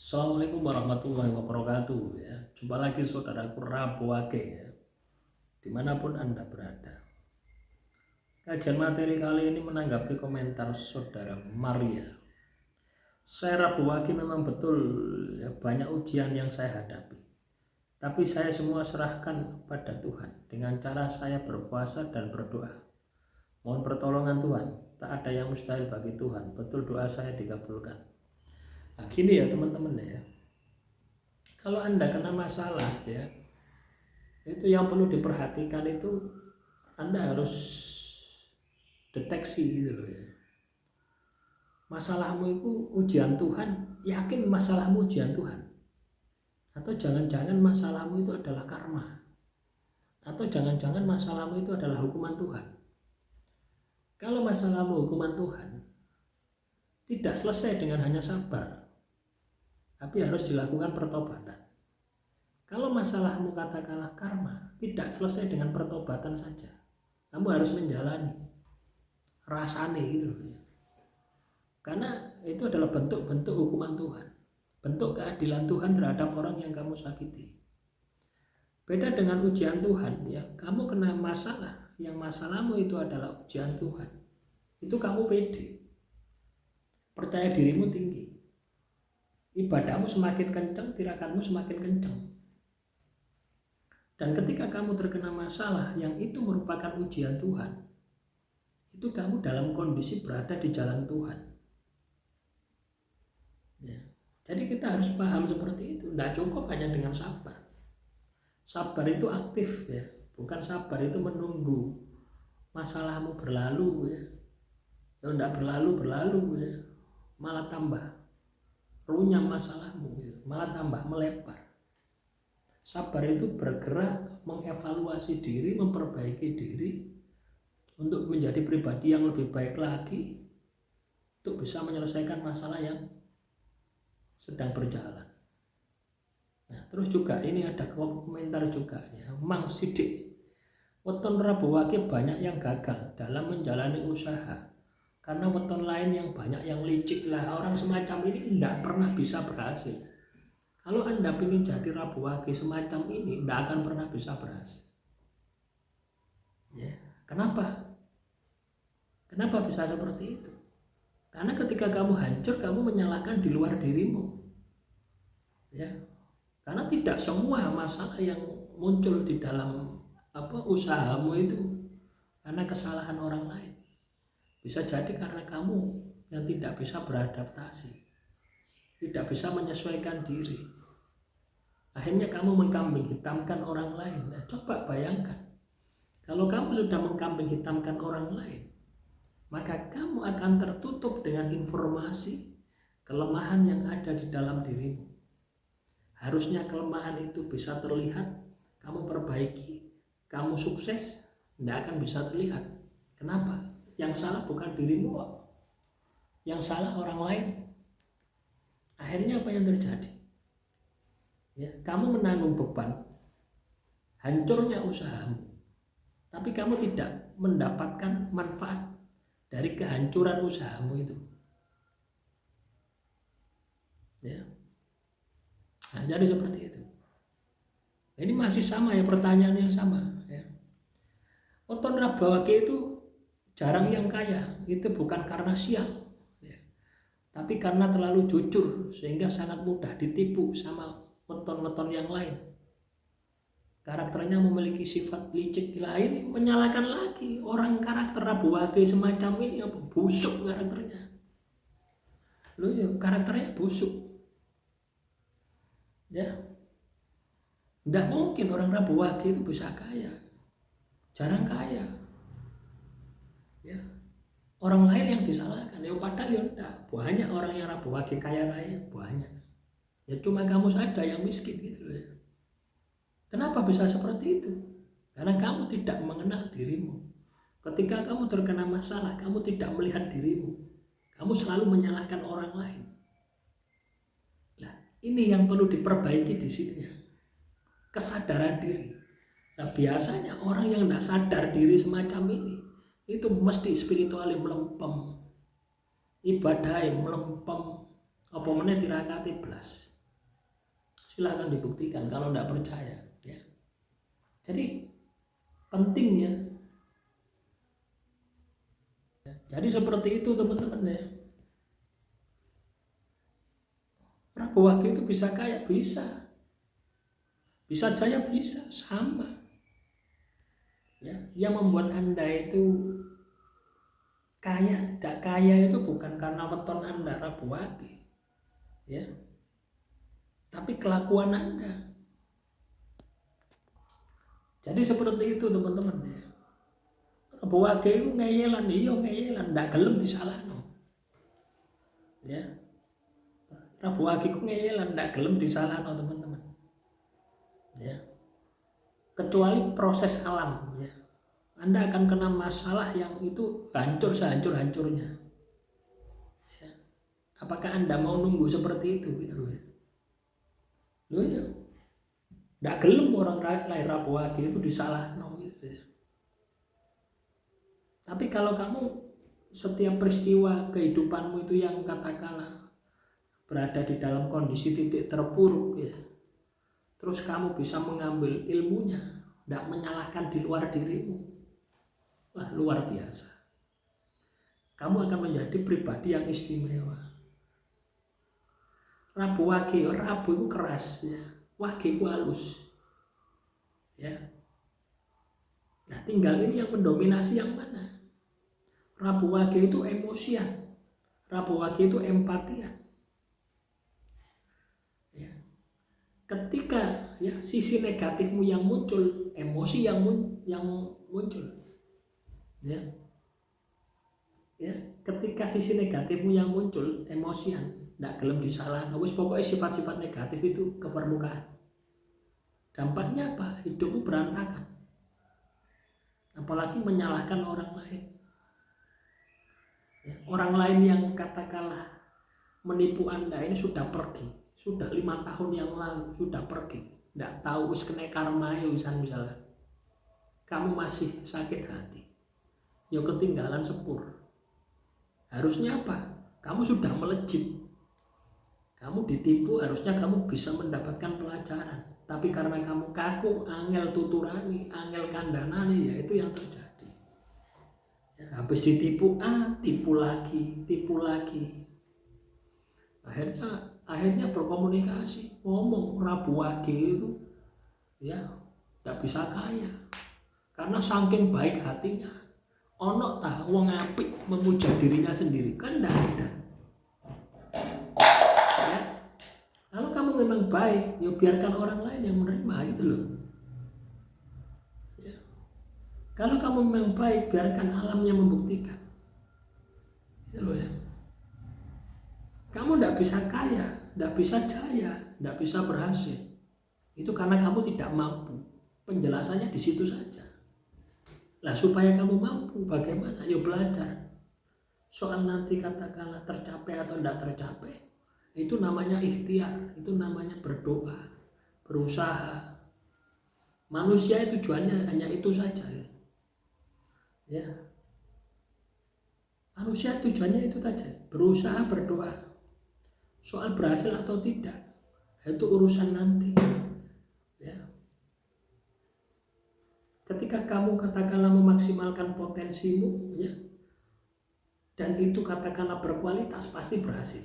Assalamualaikum warahmatullahi wabarakatuh ya. Jumpa lagi saudaraku Rabu Wage ya, dimanapun Anda berada. Kajian materi kali ini menanggapi komentar saudara Maria. Saya Rabu Wage memang betul ya, banyak ujian yang saya hadapi. Tapi saya semua serahkan pada Tuhan dengan cara saya berpuasa dan berdoa. Mohon pertolongan Tuhan, tak ada yang mustahil bagi Tuhan. Betul doa saya dikabulkan. Nah gini ya teman-teman ya, kalau Anda kena masalah ya, itu yang perlu diperhatikan itu Anda harus deteksi gitu loh ya. Masalahmu itu ujian Tuhan, yakin masalahmu ujian Tuhan. Atau jangan-jangan masalahmu itu adalah karma. Atau jangan-jangan masalahmu itu adalah hukuman Tuhan. Kalau masalahmu hukuman Tuhan, tidak selesai dengan hanya sabar, tapi harus dilakukan pertobatan. Kalau masalahmu katakanlah karma, tidak selesai dengan pertobatan saja. Kamu harus menjalani, rasane gitu loh ya. Karena itu adalah bentuk-bentuk hukuman Tuhan, bentuk keadilan Tuhan terhadap orang yang kamu sakiti. Beda dengan ujian Tuhan ya, kamu kena masalah, yang masalahmu itu adalah ujian Tuhan. Itu kamu pede, percaya dirimu tinggi, ibadahmu semakin kencang, tirakanmu semakin kencang. Dan ketika kamu terkena masalah yang itu merupakan ujian Tuhan, itu kamu dalam kondisi berada di jalan Tuhan ya. Jadi kita harus paham seperti itu. Tidak cukup hanya dengan sabar. Sabar itu aktif ya, bukan sabar itu menunggu masalahmu berlalu ya. Ya tidak berlalu ya, malah tambah runyam masalahmu ya, malah tambah melebar. Sabar itu bergerak, mengevaluasi diri, memperbaiki diri untuk menjadi pribadi yang lebih baik lagi, untuk bisa menyelesaikan masalah yang sedang berjalan. Nah, terus juga ini ada komentar juga ya, Mang Sidik. Weton Rabu Wage banyak yang gagal dalam menjalani usaha karena weton lain yang banyak yang licik lah. Orang semacam ini tidak pernah bisa berhasil. Kalau Anda ingin jadi Rabu Wage semacam ini, tidak akan pernah bisa berhasil ya. Kenapa? Kenapa bisa seperti itu? Karena ketika kamu hancur, kamu menyalahkan di luar dirimu ya. Karena tidak semua masalah yang muncul di dalam usahamu itu karena kesalahan orang lain. Bisa jadi karena kamu yang tidak bisa beradaptasi, tidak bisa menyesuaikan diri. Akhirnya kamu mengkambing hitamkan orang lain. Nah, coba bayangkan, kalau kamu sudah mengkambing hitamkan orang lain, maka kamu akan tertutup dengan informasi kelemahan yang ada di dalam dirimu. Harusnya kelemahan itu bisa terlihat, kamu perbaiki, kamu sukses, tidak akan bisa terlihat. Kenapa? Yang salah bukan dirimu, yang salah orang lain. Akhirnya apa yang terjadi? Ya, kamu menanggung beban hancurnya usahamu, tapi kamu tidak mendapatkan manfaat dari kehancuran usahamu itu. Ya. Nah, jadi seperti itu. Ini masih sama ya, pertanyaan yang sama ya. Weton Rabu Wage itu jarang yang kaya, itu bukan karena sial ya, tapi karena terlalu jujur sehingga sangat mudah ditipu sama weton-weton yang lain. Karakternya memiliki sifat licik. Lah ini menyalahkan lagi orang karakter Rabu Wage semacam ini, apa busuk karakternya. Loh ya, karakternya busuk. Ya, tidak mungkin orang Rabu Wage itu bisa kaya, jarang kaya. Ya, orang lain yang disalahkan. Ya padahal ya enggak, banyak orang yang Rabu Wage kaya raya, banyak. Ya cuma kamu saja yang miskin gitu loh ya. Kenapa bisa seperti itu? Karena kamu tidak mengenal dirimu. Ketika kamu terkena masalah, kamu tidak melihat dirimu. Kamu selalu menyalahkan orang lain. Ini yang perlu diperbaiki di sini ya. Kesadaran diri. Nah, biasanya orang yang tidak sadar diri semacam ini itu mesti spiritualnya melempem, ibadahnya melempem, apa meneh tirakate blas. Silakan dibuktikan kalau tidak percaya ya. Jadi pentingnya. Jadi seperti itu teman-teman ya. Prabu Wage itu bisa kaya, bisa jaya, bisa sama ya. Yang membuat Anda itu kaya tidak kaya itu bukan karena weton Anda Prabu Wage ya, tapi kelakuan Anda. Jadi seperti itu teman-teman ya. Prabu Wage itu ngeyelan, ndak gelem disalahno ya. Prabu Wage ku ngeyelan, ndak gelem disalahno teman-teman ya. Kecuali proses alam ya, Anda akan kena masalah yang itu hancur sehancur-hancurnya ya. Apakah Anda mau nunggu seperti itu gitu loh ya. Loh ya, ndak gelem orang lain Prabu Wage itu disalahno gitu ya. Tapi kalau kamu setiap peristiwa kehidupanmu itu yang katakanlah berada di dalam kondisi titik terpuruk ya, terus kamu bisa mengambil ilmunya, tidak menyalahkan di luar dirimu, wah luar biasa. Kamu akan menjadi pribadi yang istimewa. Prabu Wage, Prabu itu keras ya, Wage itu halus ya. Nah tinggal ini yang mendominasi yang mana? Prabu Wage itu emosian, Prabu Wage itu empatian. Ya. Ketika ya sisi negatifmu yang muncul, emosi yang muncul, ya, ketika sisi negatifmu yang muncul, emosian, tidak gelem disalahkan, wis pokoknya sifat-sifat negatif itu ke permukaan. Dampaknya apa? Hidupmu berantakan. Apalagi menyalahkan orang lain. Ya, orang lain yang katakanlah menipu Anda ini sudah pergi, sudah 5 tahun yang lalu sudah pergi, tidak tahu wis kena karma ya misalnya. Kamu masih sakit hati, ya ketinggalan sepur. Harusnya apa? Kamu sudah melejit, kamu ditipu, harusnya kamu bisa mendapatkan pelajaran. Tapi karena kamu kaku, angel tuturani, angel kandanani, ya itu yang terjadi. Ya, habis ditipu, tipu lagi. Akhirnya berkomunikasi, ngomong Prabu Wage itu ya tidak bisa kaya karena saking baik hatinya. Ono tah wong apik memuja dirinya sendiri, kan tidak ada ya. Kalau kamu memang baik, ya biarkan orang lain yang menerima gitu loh ya. Kalau kamu memang baik, biarkan alamnya membuktikan gitu loh ya. Kamu tidak bisa kaya, tidak bisa jaya, tidak bisa berhasil, itu karena kamu tidak mampu. Penjelasannya di situ saja. Lah supaya kamu mampu bagaimana? Ya belajar. Soal nanti katakanlah tercapai atau tidak tercapai, itu namanya ikhtiar, itu namanya berdoa, berusaha. Manusia itu tujuannya hanya itu saja ya. Manusia tujuannya itu saja, berusaha, berdoa. Soal berhasil atau tidak, itu urusan nanti ya. Ketika kamu katakanlah memaksimalkan potensimu ya, dan itu katakanlah berkualitas, pasti berhasil.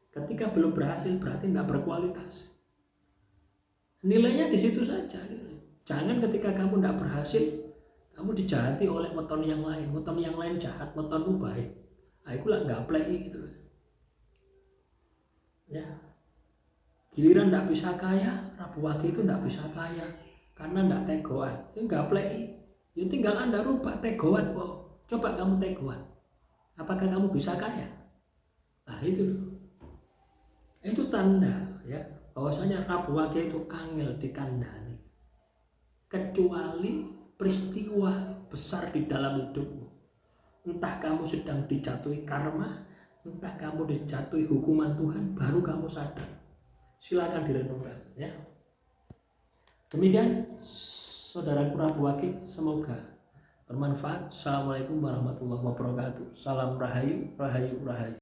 Ketika belum berhasil berarti tidak berkualitas. Nilainya di situ saja gitu. Jangan ketika kamu tidak berhasil, kamu dijahati oleh weton yang lain. Weton yang lain jahat, wetonmu baik, aku lah nggak play gitu loh ya. Giliran tidak bisa kaya, Prabu Wage itu tidak bisa kaya karena tidak tegoan, ya nggak play. Ya tinggal Anda rubah tegoan. Coba kamu tegoan, apakah kamu bisa kaya? Nah itu loh, itu tanda ya bahwasanya Prabu Wage itu angel dikandani. Kecuali peristiwa besar di dalam hidupmu, entah kamu sedang dijatuhi karma, entah kamu dijatuhi hukuman Tuhan, baru kamu sadar. Silakan direnungkan ya. Demikian saudaraku Prabu Wage, semoga bermanfaat. Assalamualaikum warahmatullahi wabarakatuh. Salam rahayu, rahayu, rahayu.